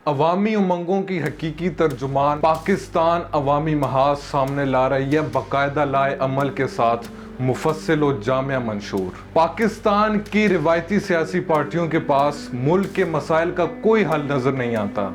عوامی امنگوں کی حقیقی ترجمان پاکستان عوامی محاذ سامنے لا رہی ہے باقاعدہ لائے عمل کے ساتھ مفصل و جامع منشور۔ پاکستان کی روایتی سیاسی پارٹیوں کے پاس ملک کے مسائل کا کوئی حل نظر نہیں آتا،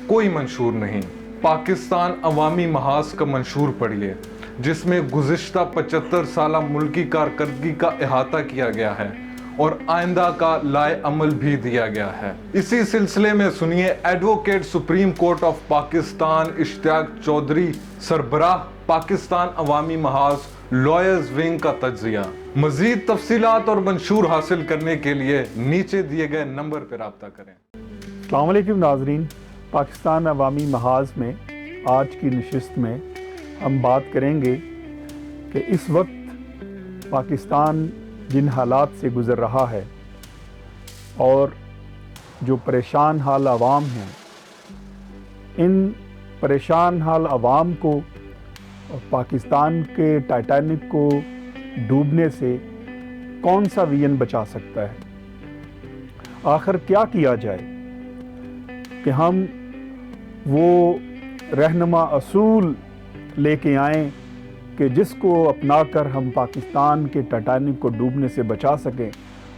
کوئی منشور نہیں۔ پاکستان عوامی محاذ کا منشور پڑھیے، جس میں گزشتہ 75 سالہ ملکی کارکردگی کا احاطہ کیا گیا ہے اور آئندہ کا لائے عمل بھی دیا گیا ہے۔ اسی سلسلے میں سنیے advocate supreme court of Pakistan Ishtiaq Chaudhry سربراہ پاکستان عوامی محاذ لائرز ونگ کا تجزیہ۔ مزید تفصیلات اور منشور حاصل کرنے کے لیے نیچے دیے گئے نمبر پر رابطہ کریں۔ السلام علیکم ناظرین، پاکستان عوامی محاذ میں آج کی نشست میں ہم بات کریں گے کہ اس وقت پاکستان جن حالات سے گزر رہا ہے اور جو پریشان حال عوام ہیں، ان پریشان حال عوام کو پاکستان کے ٹائٹینک کو ڈوبنے سے کون سا ویژن بچا سکتا ہے؟ آخر کیا کیا جائے کہ ہم وہ رہنما اصول لے کے آئیں کہ جس کو اپنا کر ہم پاکستان کے ٹائٹینک کو ڈوبنے سے بچا سکیں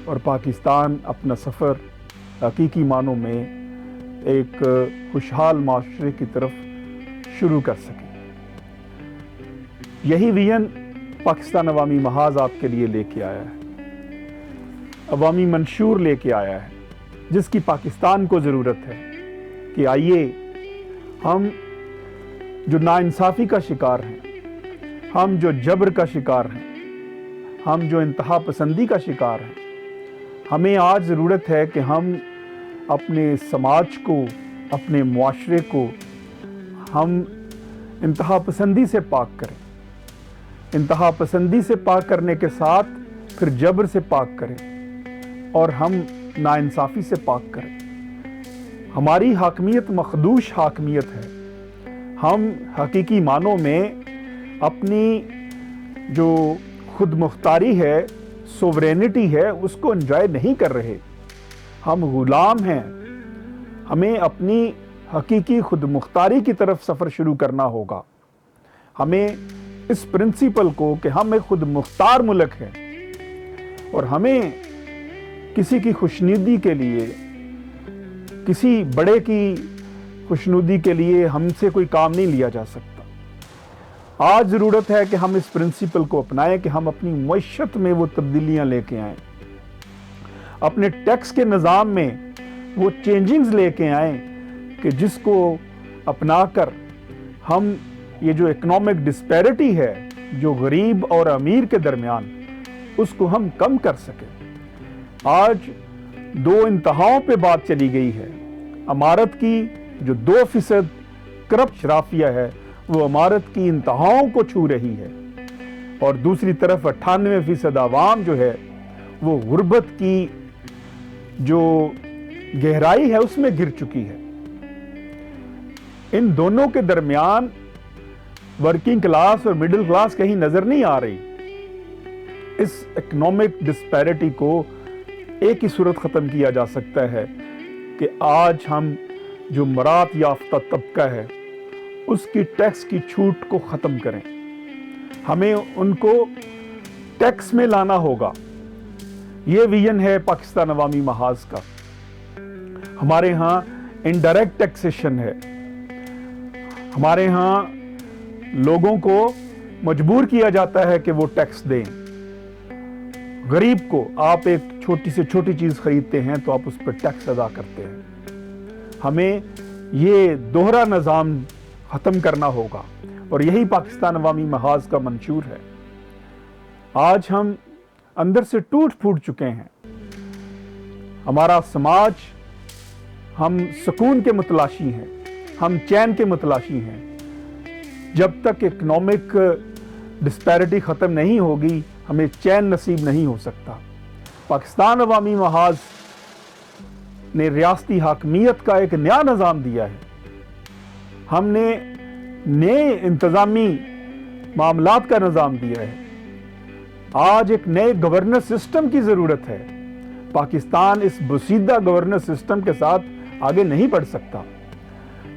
اور پاکستان اپنا سفر حقیقی معنوں میں ایک خوشحال معاشرے کی طرف شروع کر سکیں۔ یہی ویژن پاکستان عوامی محاذ آپ کے لیے لے کے آیا ہے، عوامی منشور لے کے آیا ہے، جس کی پاکستان کو ضرورت ہے کہ آئیے ہم جو ناانصافی کا شکار ہیں، ہم جو جبر کا شکار ہیں، ہم جو انتہا پسندی کا شکار ہیں، ہمیں آج ضرورت ہے کہ ہم اپنے سماج کو، اپنے معاشرے کو ہم انتہا پسندی سے پاک کریں، انتہا پسندی سے پاک کرنے کے ساتھ پھر جبر سے پاک کریں اور ہم ناانصافی سے پاک کریں۔ ہماری حاکمیت مخدوش حاکمیت ہے، ہم حقیقی معنوں میں اپنی جو خود مختاری ہے، سوورینٹی ہے، اس کو انجوائے نہیں کر رہے، ہم غلام ہیں۔ ہمیں اپنی حقیقی خود مختاری کی طرف سفر شروع کرنا ہوگا۔ ہمیں اس پرنسپل کو کہ ہم ایک خود مختار ملک ہیں اور ہمیں کسی کی خوشنودی کے لیے، کسی بڑے کی خوشنودی کے لیے ہم سے کوئی کام نہیں لیا جا سکتا۔ آج ضرورت ہے کہ ہم اس پرنسپل کو اپنائیں کہ ہم اپنی معیشت میں وہ تبدیلیاں لے کے آئیں، اپنے ٹیکس کے نظام میں وہ چینجنگز لے کے آئیں کہ جس کو اپنا کر ہم یہ جو اکنامک ڈسپیرٹی ہے، جو غریب اور امیر کے درمیان، اس کو ہم کم کر سکیں۔ آج دو انتہاؤں پہ بات چلی گئی ہے۔ امارت کی جو 2% کرپٹ شرافیہ ہے، وہ امارت کی انتہاؤں کو چھو رہی ہے، اور دوسری طرف 98% عوام جو ہے وہ غربت کی جو گہرائی ہے اس میں گر چکی ہے۔ ان دونوں کے درمیان ورکنگ کلاس اور مڈل کلاس کہیں نظر نہیں آ رہی۔ اس اکنامک ڈسپیرٹی کو ایک ہی صورت ختم کیا جا سکتا ہے کہ آج ہم جو مراد یافتہ طبقہ ہے اس کی ٹیکس کی چھوٹ کو ختم کریں۔ ہمیں ان کو ٹیکس میں لانا ہوگا۔ یہ ویژن ہے پاکستان عوامی محاذ کا۔ ہمارے ہاں انڈائریکٹ ٹیکسیشن ہے، ہمارے ہاں لوگوں کو مجبور کیا جاتا ہے کہ وہ ٹیکس دیں۔ غریب کو آپ ایک چھوٹی سے چھوٹی چیز خریدتے ہیں تو آپ اس پر ٹیکس ادا کرتے ہیں۔ ہمیں یہ دوہرا نظام ختم کرنا ہوگا اور یہی پاکستان عوامی محاذ کا منشور ہے۔ آج ہم اندر سے ٹوٹ پھوٹ چکے ہیں۔ ہمارا سماج، ہم سکون کے متلاشی ہیں، ہم چین کے متلاشی ہیں۔ جب تک اکنامک ڈسپیرٹی ختم نہیں ہوگی، ہمیں چین نصیب نہیں ہو سکتا۔ پاکستان عوامی محاذ نے ریاستی حاکمیت کا ایک نیا نظام دیا ہے۔ ہم نے نئے انتظامی معاملات کا نظام دیا ہے۔ آج ایک نئے گورننس سسٹم کی ضرورت ہے۔ پاکستان اس بسیدہ گورننس سسٹم کے ساتھ آگے نہیں بڑھ سکتا۔